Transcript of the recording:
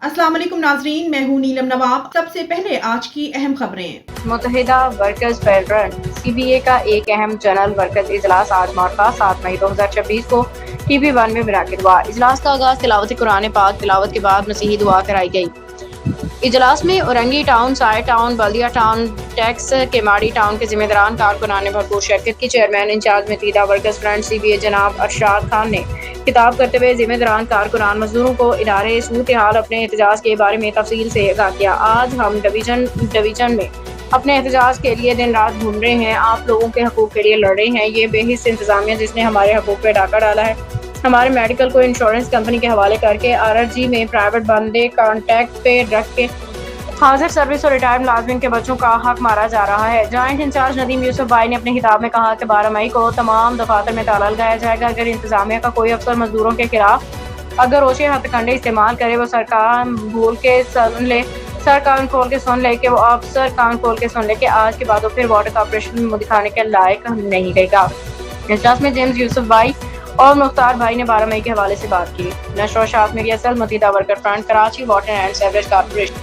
अस्सलाम वालेकुम नाजरीन, मैं हूँ नीलम नवाब। सबसे पहले आज की अहम खबरें। मुत्तहिदा वर्कर्स फेडरल CBA का एक अहम जनरल वर्कर्स इजलास आज मार्का 7 मई 2026 को TB1 में मुनक्किद हुआ। इजलास का आगाज तिलावत कुरान पाक तिलावत के बाद मसीही दुआ कराई गई। इजलास में Orangi town, SITE town, Baldia town, टैक्स केमाड़ी टाउन के जिम्मेदारान कारकुनान ने भरपूर शिरकत की। Chairman incharge Muttahida workers front CBA जनाब अरशाद खान ने खिताब करते हुए जिम्मेदारान कारकुनान मजदूरों को इदारे सूरत हाल अपने एहतजाज के बारे में तफसील से आगाह किया। आज हम डिवीजन में अपने एहतजाज के लिए दिन रात घूम रहे हैं, आप लोगों के हकूक के लिए लड़ रहे हैं। ये बेहिस इंतजामिया जिसने हमारे हकूक पे डाका डाला है, हमारे मेडिकल को इंश्योरेंस कंपनी के हवाले करके RRG में प्राइवेट बंदे कॉन्ट्रैक्ट पे रख के हाजिर सर्विस और रिटायर्ड मुलाजिम के बच्चों का हक मारा जा रहा है। जॉइंट इंचार्ज नदीम यूसुफ भाई ने अपने खिताब में कहा कि 12 मई को तमाम दफातर में ताला लगाया जाएगा। अगर इंतजामिया का कोई अफसर मजदूरों के खिलाफ अगर रोशे हथकंडे इस्तेमाल करे, वो सर कान खोल के सुन ले कि वो अफसर कान खोल के सुन ले कि आज के बाद वो फिर वाटर कॉर्पोरेशन में दिखाने के लायक नहीं रहेगा। इजलास में जेम्स यूसुफ भाई और मुख्तार भाई ने 12 मई के हवाले से बात की। नशर और शात media cell, Muttahida worker front, Karachi, water and sewerage corporation.